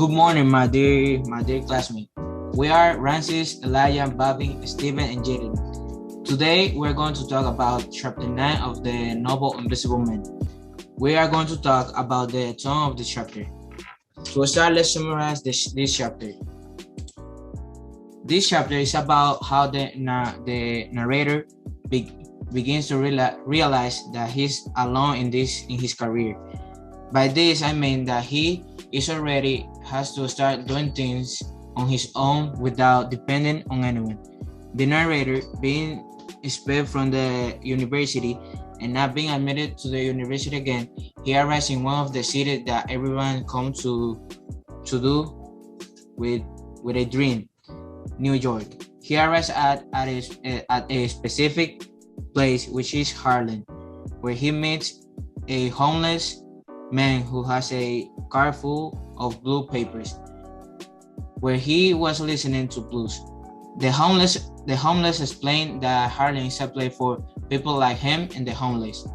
Good morning, my dear classmate. We are Rancis, Elijah, Bobby, Steven, and Jaden. Today, we're going to talk about chapter 9 of the novel Invisible Man. We are going to talk about the tone of the chapter. To start, let's summarize this chapter. This chapter is about how the narrator begins to realize that he's alone in his career. By this, I mean that he already has to start doing things on his own without depending on anyone. The narrator, being expelled from the university and not being admitted to the university again, he arrives in one of the cities that everyone comes to do with a dream, New York. He arrives at a specific place, which is Harlem, where he meets a homeless man who has a car full of blue papers, where he was listening to blues. The homeless explained that Harlem is a place for people like him and the homeless,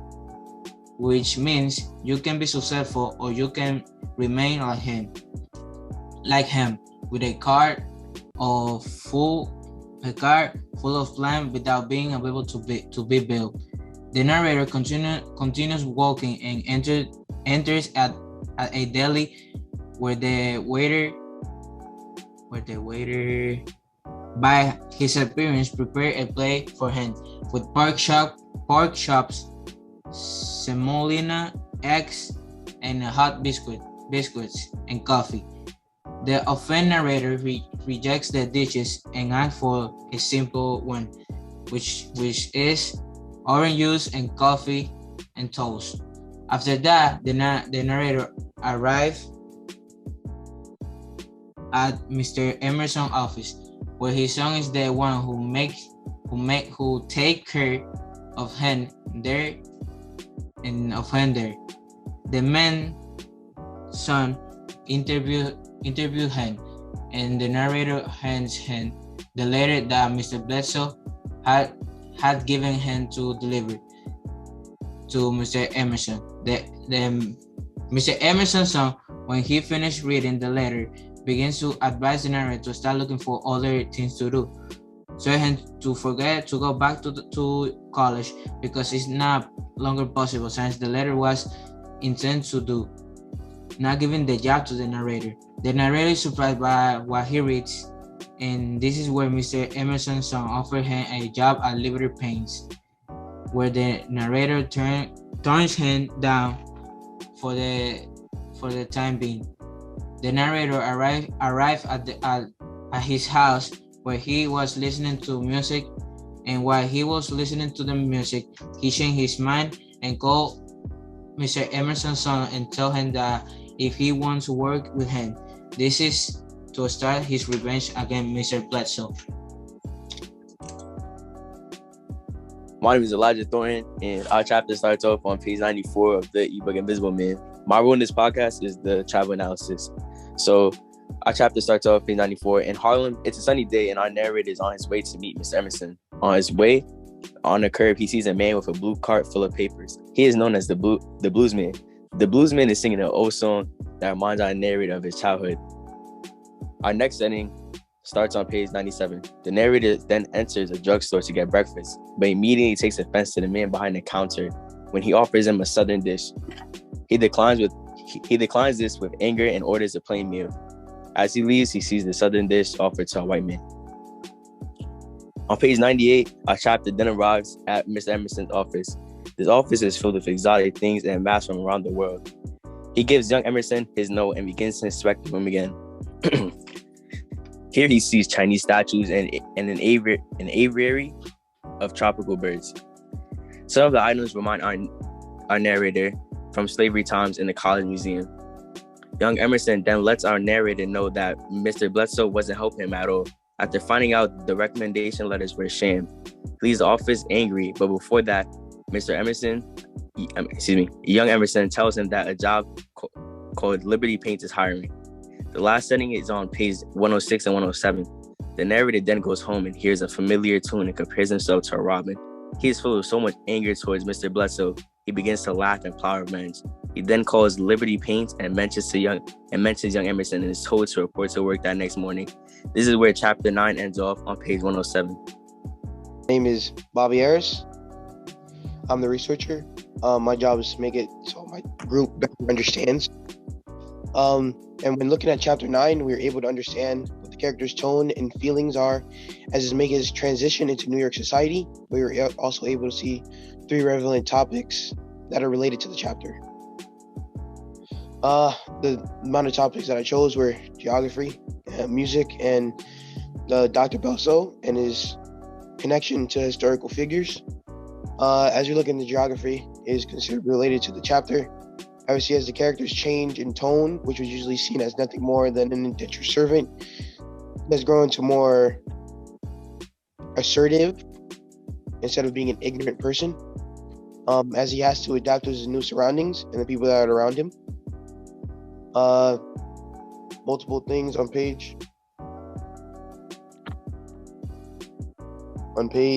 which means you can be successful or you can remain like him, with a car full of plans without being able to be built. The narrator continues walking and enters at a deli where the waiter by his appearance prepared a plate for him with pork chops, semolina, eggs, and hot biscuits and coffee. The offended narrator rejects the dishes and asks for a simple one, which is orange juice and coffee and toast. After that, the narrator arrives at Mr. Emerson's office, where his son is the one who take care of him there and of him there. The man's son interview him, and the narrator hands him the letter that Mr. Bledsoe had given him to deliver to Mr. Emerson. Mr. Emerson's son, when he finished reading the letter, begins to advise the narrator to start looking for other things to do, so him to forget to go back to college because it's not longer possible since the letter was intended to do, not giving the job to the narrator. The narrator is surprised by what he reads, and this is where Mr. Emerson's son offered him a job at Liberty Paints, where the narrator turns him down for the time being. The narrator arrived at his house, where he was listening to music, and while he was listening to the music, he changed his mind and called Mr. Emerson's son and told him that if he wants to work with him, this is to start his revenge against Mr. Bledsoe. My name is Elijah Thornton, and our chapter starts off on page 94 of the ebook Invisible Man. My role in this podcast is the travel analysis. So our chapter starts off page 94. In Harlem, it's a sunny day, and our narrator is on his way to meet Mr. Emerson. On his way, on the curb, he sees a man with a blue cart full of papers. He is known as the bluesman. The bluesman is singing an old song that reminds our narrator of his childhood. Our next setting starts on page 97. The narrator then enters a drugstore to get breakfast, but immediately takes offense to the man behind the counter when he offers him a southern dish. He declines this with anger and orders a plain meal. As he leaves, he sees the southern dish offered to a white man. On page 98, our chapter then arrives at Mr. Emerson's office. This office is filled with exotic things and maps from around the world. He gives young Emerson his note and begins to inspect the room again. Here he sees Chinese statues and an aviary of tropical birds. Some of the items remind our narrator from slavery times in the college museum. Young Emerson then lets our narrator know that Mr. Bledsoe wasn't helping him at all. After finding out the recommendation letters were a sham, he leaves the office angry, but before that, young Emerson tells him that a job called Liberty Paints is hiring. The last setting is on page 106 and 107. The narrator then goes home and hears a familiar tune and compares himself to a robin. He is full of so much anger towards Mr. Bledsoe, he begins to laugh and plow revenge. He then calls Liberty Paints and mentions young Emerson and is told to report to work that next morning. This is where chapter 9 ends off on page 107. My name is Bobby Harris. I'm the researcher. My job is to make it so my group better understands. And when looking at chapter 9, we were able to understand what the character's tone and feelings are as is making his transition into New York society. We were also able to see 3 relevant topics that are related to the chapter. The amount of topics that I chose were geography, music, and Dr. Belso and his connection to historical figures. As you look into geography, is considered related to the chapter. Obviously, as the character's change in tone, which was usually seen as nothing more than an indentured servant, has grown to more assertive instead of being an ignorant person, as he has to adapt to his new surroundings and the people that are around him. Multiple things on page 30.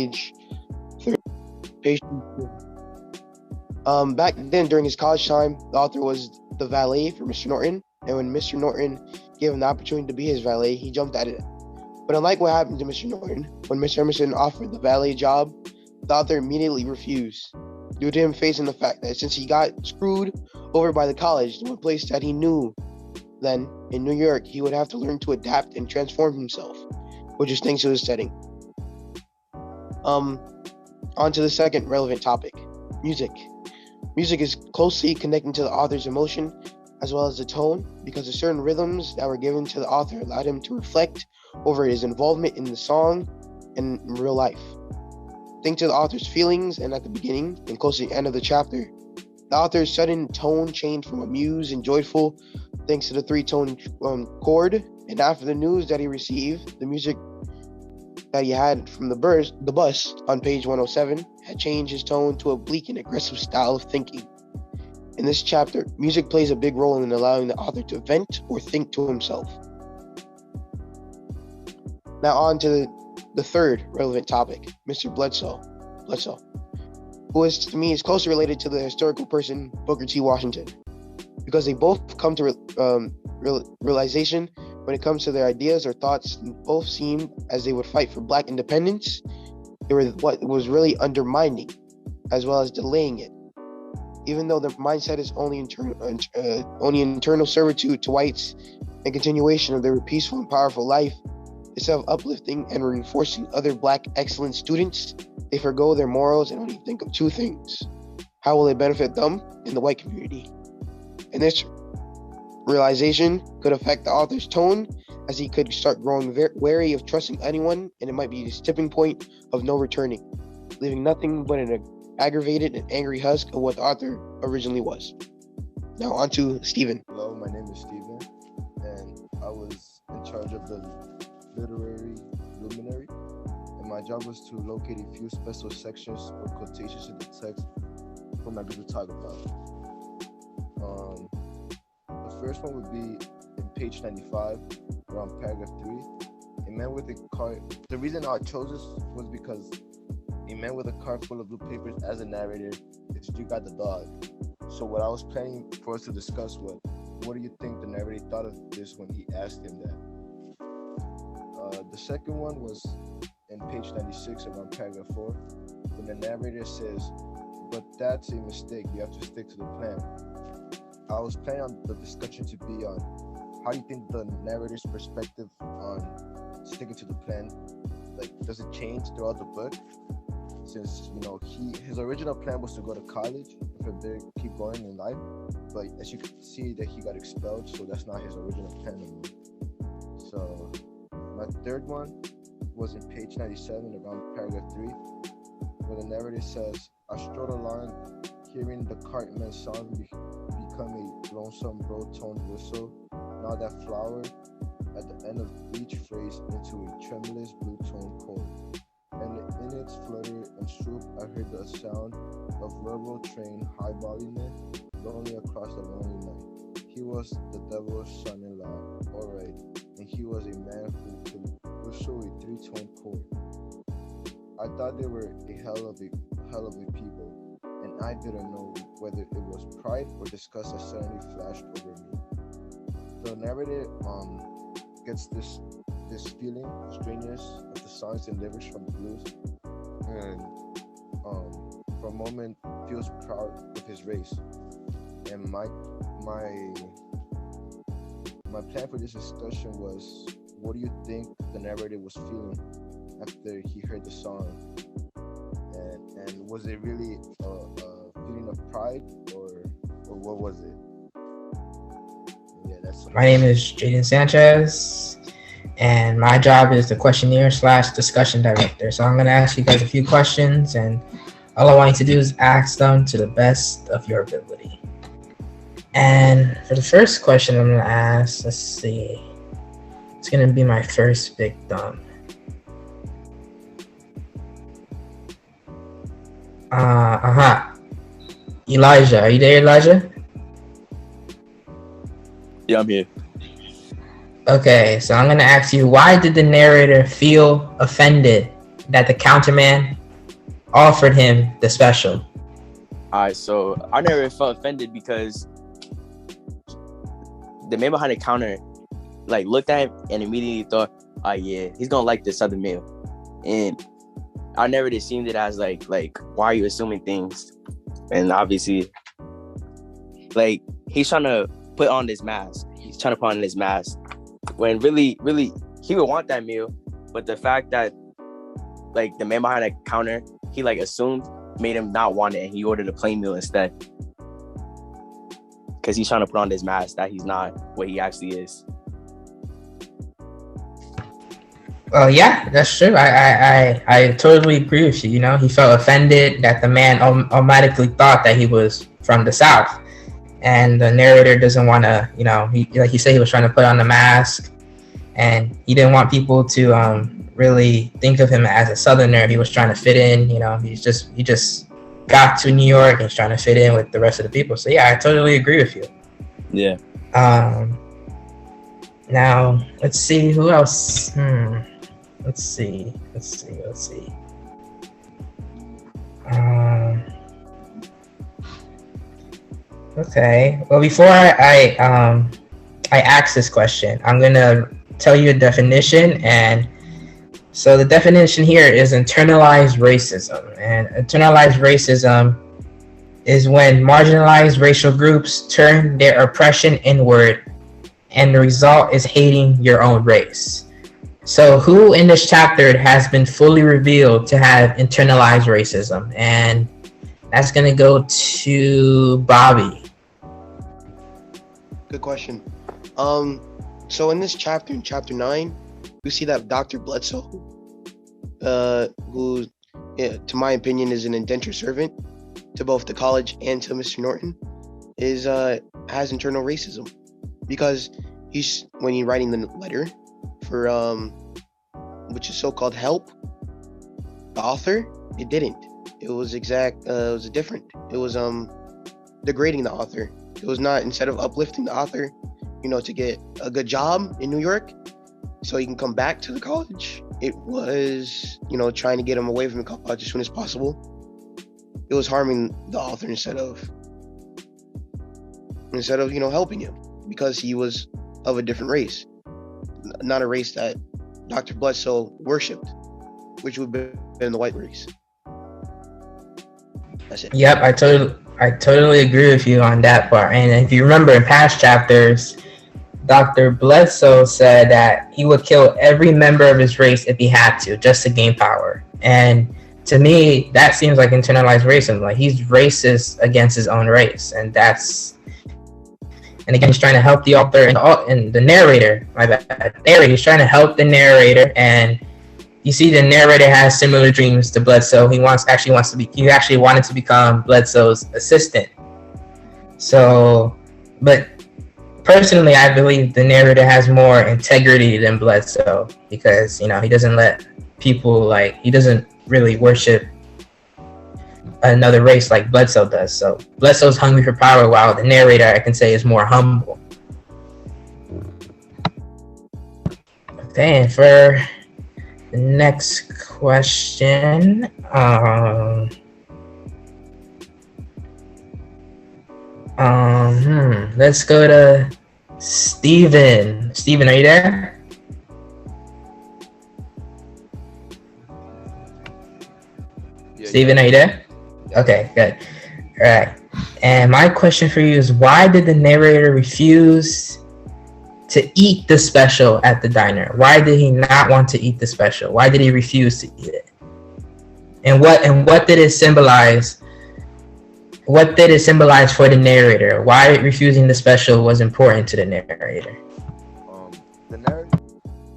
Back then, during his college time, the author was the valet for Mr. Norton, and when Mr. Norton gave him the opportunity to be his valet, he jumped at it. But unlike what happened to Mr. Norton, when Mr. Emerson offered the valet job, the author immediately refused, due to him facing the fact that since he got screwed over by the college, the one place that he knew then, in New York, he would have to learn to adapt and transform himself, which is thanks to his setting. On to the second relevant topic, music. Music is closely connected to the author's emotion as well as the tone, because the certain rhythms that were given to the author allowed him to reflect over his involvement in the song and in real life. Thanks to the author's feelings, and at the beginning and close to the end of the chapter, the author's sudden tone changed from amused and joyful thanks to the 3-tone chord, and after the news that he received, the music that he had from the bus on page 107 had changed his tone to a bleak and aggressive style of thinking. In this chapter, music plays a big role in allowing the author to vent or think to himself. Now on to the third relevant topic, Mr. Bledsoe, who is, to me, is closely related to the historical person Booker T. Washington, because they both come to realization when it comes to their ideas or thoughts. Both seemed as they would fight for Black independence. They were what was really undermining as well as delaying it. Even though their mindset is only internal servitude to whites and continuation of their peaceful and powerful life, instead of uplifting and reinforcing other Black excellent students, they forgo their morals and only think of 2 things. How will it benefit them and the white community? And this realization could affect the author's tone, as he could start growing wary of trusting anyone, and it might be his tipping point of no returning, leaving nothing but an aggravated and angry husk of what the author originally was. Now on to Stephen. Hello, my name is Stephen, and I was in charge of the literary luminary, and my job was to locate a few special sections or quotations in the text for my group to talk about. The first one would be in page 95, around paragraph 3. A man with a cart. The reason I chose this was because a man with a cart full of blue papers as a narrator is You Got the Dog. So what I was planning for us to discuss was, what do you think the narrator thought of this when he asked him that? The second one was in page 96, around paragraph 4, when the narrator says, but that's a mistake, you have to stick to the plan. I was planning on the discussion to be on how do you think the narrator's perspective on sticking to the plan, like, does it change throughout the book? Since, his original plan was to go to college and from there keep going in life, but as you can see that he got expelled, so that's not his original plan anymore. So my third one was in page 97, around paragraph 3, where the narrator says, I strode along, hearing the cartman's song become a lonesome broad-toned whistle. Now that flowered at the end of each phrase into a tremulous blue-toned chord. And in its flutter and swoop, I heard the sound of railroad train highballing it, lonely across the lonely night. He was the devil's son-in-law, all right, and he was a man who could whistle a 3-tone chord. I thought they were a hell of a people, and I didn't know whether it was pride or disgust that suddenly flashed over me. The narrator gets this feeling, strangeness of the songs and lyrics from the blues, and for a moment feels proud of his race. And my plan for this discussion was, what do you think the narrator was feeling after he heard the song? And was it really a feeling of pride, or what was it? Yeah, that's. My name is Jaden Sanchez, and my job is the questionnaire / discussion director. So I'm going to ask you guys a few questions, and all I want you to do is ask them to the best of your ability. And for the first question I'm going to ask, let's see. It's going to be my first victim. Elijah, are you there, Elijah? Yeah, I'm here. Okay, so I'm going to ask you, why did the narrator feel offended that the counterman offered him the special? All right, so our narrator felt offended because the man behind the counter like looked at him and immediately thought, oh yeah, he's gonna like this Southern male. And our narrator seemed it as like why are you assuming things? And obviously, like, he's trying to put on this mask. He's trying to put on this mask when really he would want that meal, but the fact that like the man behind the counter, he like assumed, made him not want it, and he ordered a plain meal instead. Because he's trying to put on this mask that he's not what he actually is. Well, yeah, that's true. I totally agree with you. You know, he felt offended that the man automatically thought that he was from the South, and the narrator doesn't want to. You know, he said, he was trying to put on the mask, and he didn't want people to really think of him as a Southerner. He was trying to fit in. You know, he just got to New York and he's trying to fit in with the rest of the people. So yeah, I totally agree with you. Yeah. Now let's see who else. Let's see. Okay. Well, before I ask this question, I'm gonna tell you a definition. And so the definition here is internalized racism. And internalized racism is when marginalized racial groups turn their oppression inward, and the result is hating your own race. So who in this chapter has been fully revealed to have internalized racism? And that's going to go to Bobby. Good question. So in this chapter, in chapter 9, we see that Dr. Bledsoe, who, to my opinion, is an indentured servant to both the college and to Mr. Norton, has internal racism, because when he's writing the letter for which is so-called help, the author, it didn't. It was different. It was degrading the author. It was not, instead of uplifting the author, to get a good job in New York so he can come back to the college, it was, trying to get him away from the college as soon as possible. It was harming the author instead of helping him, because he was of a different race, not a race that Dr. Bledsoe worshipped, which would have been the white race. That's it. Yep, I totally agree with you on that part. And if you remember in past chapters, Dr. Bledsoe said that he would kill every member of his race if he had to, just to gain power. And to me, that seems like internalized racism. Like, he's racist against his own race, and again, he's trying to help the author and the narrator. He's trying to help the narrator, and you see the narrator has similar dreams to Bledsoe. He actually wanted to become Bledsoe's assistant. So, but personally, I believe the narrator has more integrity than Bledsoe, because he doesn't let people, he doesn't really worship another race like Bledsoe does. So Bledsoe's hungry for power, while the narrator, I can say, is more humble. Okay, and for the next question, Let's go to Steven. Steven, are you there? Steven, are you there? Okay, good. All right. And my question for you is, why did the narrator refuse to eat the special at the diner? Why did he not want to eat the special? Why did he refuse to eat it? And what did it symbolize? What did it symbolize for the narrator? Why refusing the special was important to the narrator? The narrator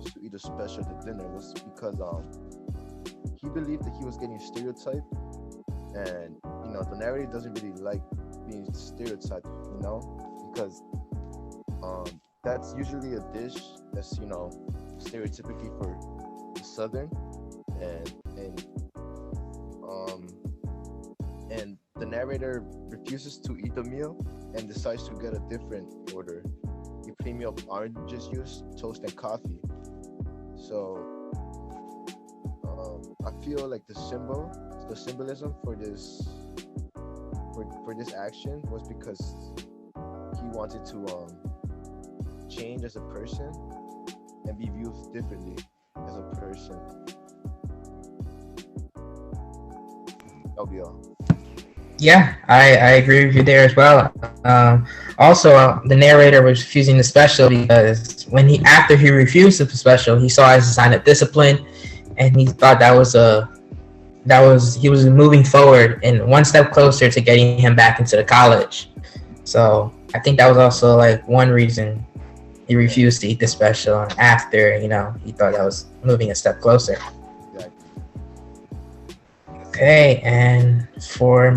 to eat a special at dinner was because he believed that he was getting stereotyped, and the narrator doesn't really like being stereotyped, because that's usually a dish that's stereotypically for the Southern, and the narrator refuses to eat the meal and decides to get a different order. He premium of orange juice, toast, and coffee. So I feel like the symbolism for this action was because he wanted to change as a person and be viewed differently as a person. That'll be all. Yeah, I agree with you there as well. Also, the narrator was refusing the special because after he refused the special, he saw it as a sign of discipline, and he thought he was moving forward and one step closer to getting him back into the college. So I think that was also like one reason he refused to eat the special after, he thought that was moving a step closer. Okay, and for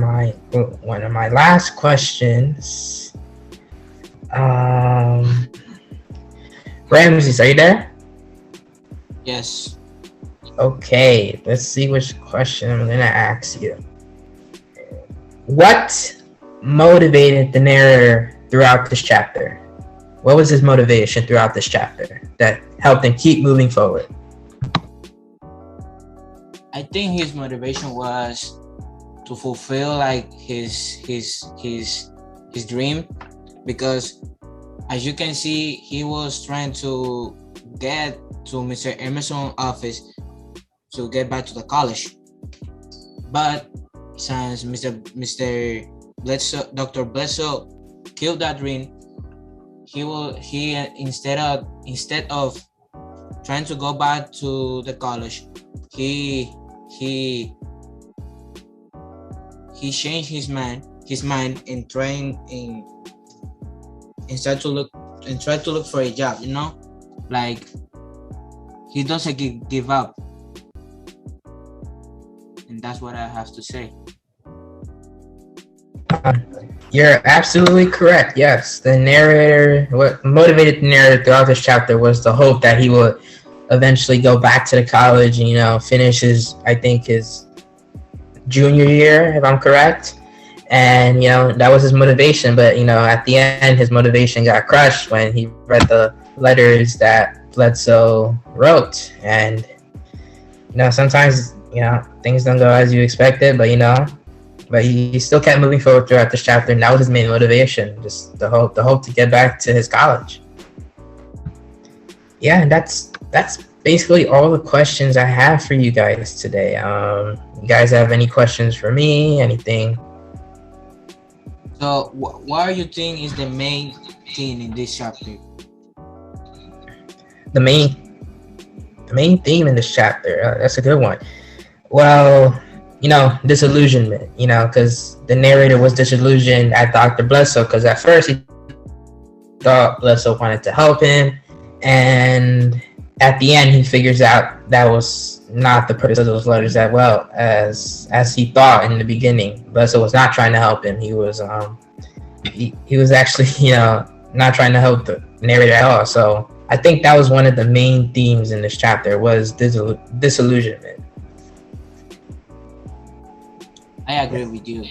one of my last questions, Ramses, are you there? Yes. Okay, let's see which question I'm gonna ask you. What motivated the narrator throughout this chapter? What was his motivation throughout this chapter that helped him keep moving forward? I think his motivation was to fulfill like his dream, because as you can see, he was trying to get to Mr. Emerson's office to get back to the college. But since Mr. Bledsoe, Dr. Bledsoe killed that dream, he instead of trying to go back to the college, he changed his mind and try to look for a job, like he doesn't give up. And that's what I have to say. You're absolutely correct. Yes, what motivated the narrator throughout this chapter was the hope that he would eventually go back to the college and, finish his junior year, if I'm correct. And, that was his motivation. But, at the end, his motivation got crushed when he read the letters that Bledsoe wrote. And, sometimes, things don't go as you expected, but he still kept moving forward throughout this chapter. And that was his main motivation, just the hope to get back to his college. Yeah, and that's basically all the questions I have for you guys today. You guys have any questions for me? Anything? So, what do you think is the main theme in this chapter? The main theme in this chapter. That's a good one. Well, disillusionment. Because the narrator was disillusioned at Dr. Bledsoe, because at first he thought Bledsoe wanted to help him, and at the end he figures out that was not the purpose of those letters as well as he thought in the beginning. Bledsoe was not trying to help him. He was he was actually not trying to help the narrator at all. So I think that was one of the main themes in this chapter, was disillusionment. I agree with you.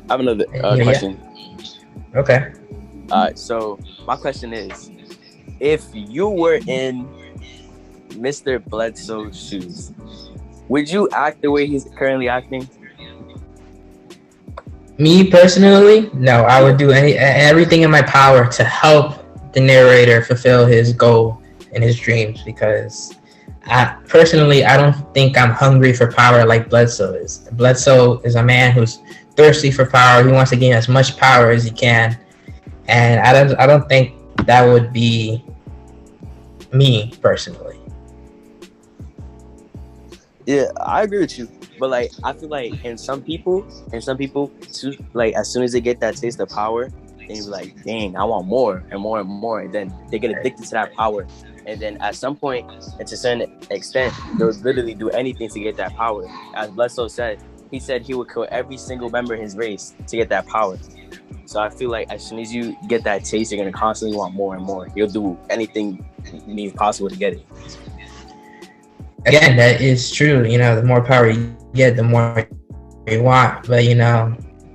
I have another question. Okay. So my question is, if you were in Mr. Bledsoe's shoes, would you act the way he's currently acting? Me personally, no. I would do everything in my power to help the narrator fulfill his goal and his dreams, because I don't think I'm hungry for power like Bledsoe is. Bledsoe is a man who's thirsty for power. He wants to gain as much power as he can, and I don't think that would be me personally. Yeah, I agree with you. But like, I feel like in some people, like as soon as they get that taste of power, they be like, "Dang, I want more and more and more," and then they get addicted to that power. And then at some point, and to a certain extent, they'll literally do anything to get that power. As Bledsoe said, he said he would kill every single member of his race to get that power. So I feel like as soon as you get that taste, you're gonna constantly want more and more. You'll do anything means possible to get it. Again, that is true. The more power you get, the more you want. But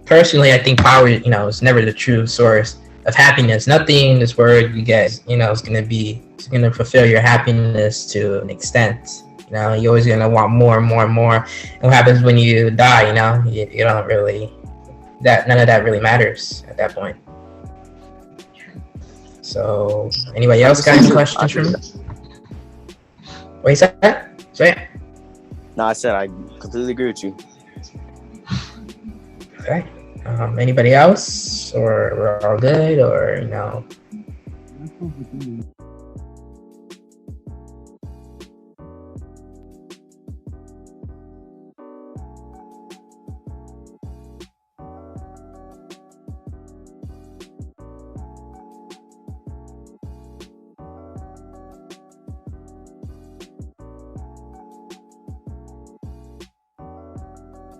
personally, I think power, is never the true source of happiness. Nothing in this world you get, is gonna fulfill your happiness to an extent. You're always gonna want more and more and more. And what happens when you die? You don't really. None of that really matters at that point. So, anybody else got any questions for me? What you said? Say it. No, I said I completely agree with you. Okay. Anybody else, or we're all good, or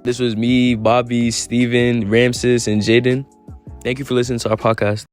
This was me, Bobby, Steven, Ramses, and Jaden. Thank you for listening to our podcast.